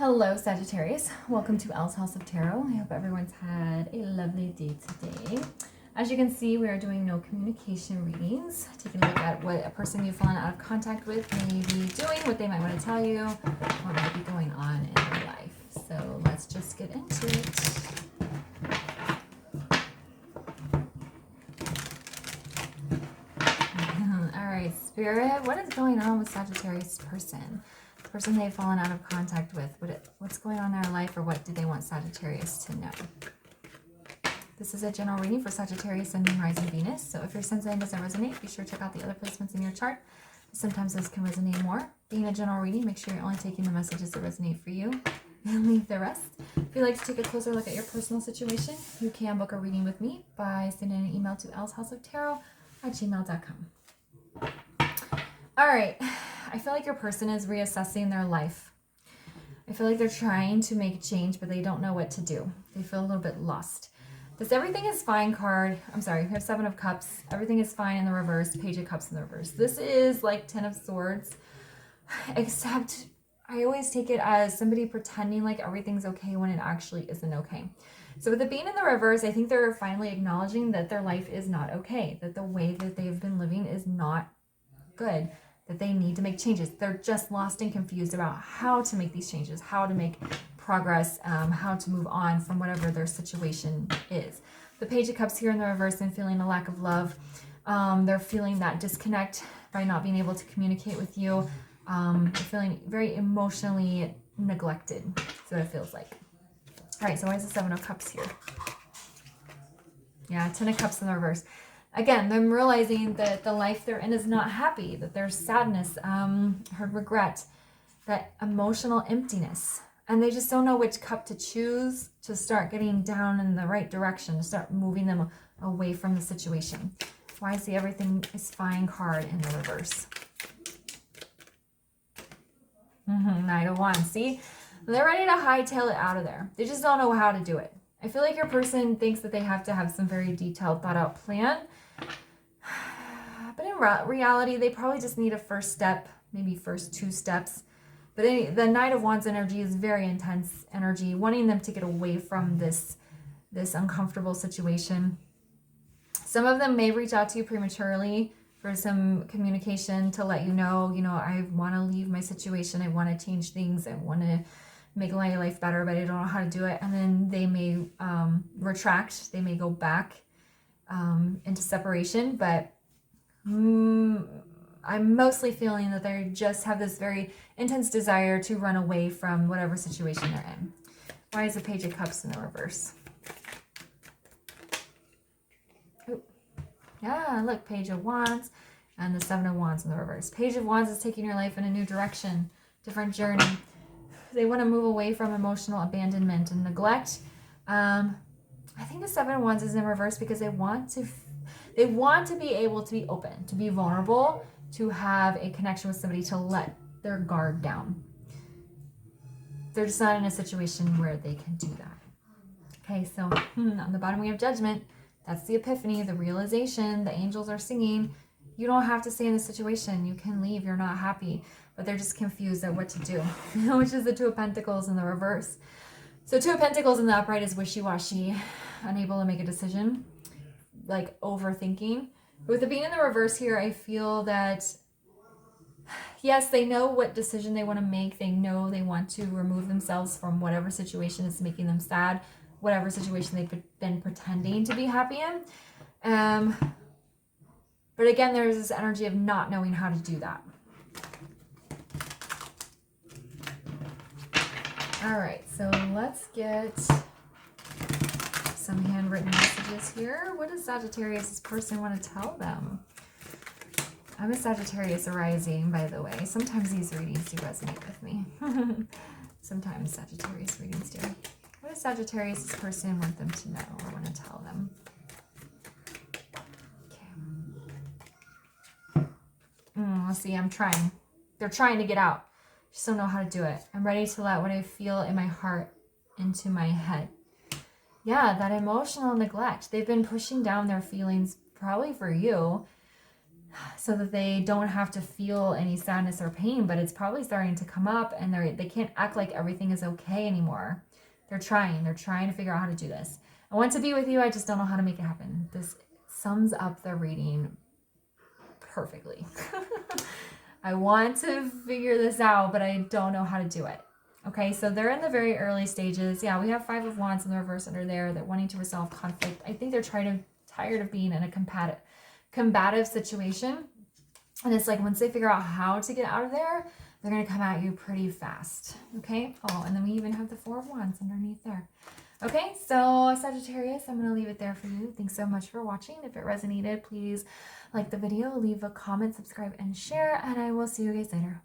Hello, Sagittarius. Welcome to Elle's House of Tarot. I hope everyone's had a lovely day today. As you can see, we are doing no communication readings, taking a look at what a person you've fallen out of contact with may be doing, what they might want to tell you, what might be going on in their life. So let's just get into it. All right, Spirit, what is going on with Sagittarius person? Person they've fallen out of contact with, what's going on in their life, or what do they want Sagittarius to know? This is a general reading for Sagittarius and Moon, Rising, Venus. So if your sun sign doesn't resonate, be sure to check out the other placements in your chart. Sometimes this can resonate more. Being a general reading, make sure you're only taking the messages that resonate for you and leave the rest. If you'd like to take a closer look at your personal situation, you can book a reading with me by sending an email to ellshouseoftarot@gmail.com. All right. I feel like your person is reassessing their life. I feel like they're trying to make change, but they don't know what to do. They feel a little bit lost. This everything is fine card. I'm sorry, we have 7 of Cups. Everything is fine in the reverse. Page of Cups in the reverse. This is like 10 of Swords, except I always take it as somebody pretending like everything's okay when it actually isn't okay. So with it being in the reverse, I think they're finally acknowledging that their life is not okay, that the way that they've been living is not good, that they need to make changes. They're just lost and confused about how to make these changes, how to make progress, how to move on from whatever their situation is. The Page of Cups here in the reverse and feeling a lack of love. They're feeling that disconnect by not being able to communicate with you. They're feeling very emotionally neglected. That's what it feels like. All right, so why is the 7 of Cups here? Yeah, 10 of Cups in the reverse. Again, them realizing that the life they're in is not happy, that there's sadness, regret, that emotional emptiness. And they just don't know which cup to choose to start getting down in the right direction, to start moving them away from the situation. Why is the everything is fine card in the reverse? Knight of Wands. See? They're ready to hightail it out of there. They just don't know how to do it. I feel like your person thinks that they have to have some very detailed, thought out plan. But in reality, they probably just need a first step, maybe first 2 steps. But the Knight of Wands energy is very intense energy, wanting them to get away from this uncomfortable situation. Some of them may reach out to you prematurely for some communication to let you know, I want to leave my situation. I want to change things. I want to make my life better, but I don't know how to do it. And then they may retract. They may go back into separation. But I'm mostly feeling that they just have this very intense desire to run away from whatever situation they're in. Why is the Page of Cups in the reverse? Oh, yeah, look, Page of Wands and the 7 of Wands in the reverse. Page of Wands is taking your life in a new direction, different journey. They want to move away from emotional abandonment and neglect. I think the 7 of Wands is in reverse because they want to be able to be open, to be vulnerable, to have a connection with somebody, to let their guard down. They're just not in a situation where they can do that. Okay, so on the bottom we have Judgment. That's the epiphany, the realization. The angels are singing. You don't have to stay in the situation. You can leave. You're not happy. But they're just confused at what to do, which is the 2 of Pentacles in the reverse. So 2 of Pentacles in the upright is wishy-washy, unable to make a decision, like overthinking. With it being in the reverse here, I feel that, yes, they know what decision they want to make. They know they want to remove themselves from whatever situation is making them sad, whatever situation they've been pretending to be happy in. But again, there's this energy of not knowing how to do that. All right, so let's get some handwritten messages here. What does Sagittarius' person want to tell them? I'm a Sagittarius rising, by the way. Sometimes these readings do resonate with me. Sometimes Sagittarius readings do. What does Sagittarius' person want them to know or want to tell them? Okay. Let's see, I'm trying. They're trying to get out. Just don't know how to do it. I'm ready to let what I feel in my heart into my head. Yeah, that emotional neglect. They've been pushing down their feelings probably for you. so that they don't have to feel any sadness or pain, but it's probably starting to come up, and they can't act like everything is okay anymore. They're trying to figure out how to do this. I want to be with you, I just don't know how to make it happen. This sums up the reading perfectly. I want to figure this out, but I don't know how to do it. Okay, so they're in the very early stages. Yeah, we have 5 of Wands in the reverse under there. They're wanting to resolve conflict. I think they're tired of being in a combative situation. And it's like once they figure out how to get out of there, they're going to come at you pretty fast. Okay? Oh, and then we even have the 4 of Wands underneath there. Okay, so Sagittarius, I'm going to leave it there for you. Thanks so much for watching. If it resonated, please like the video, leave a comment, subscribe, and share, and I will see you guys later.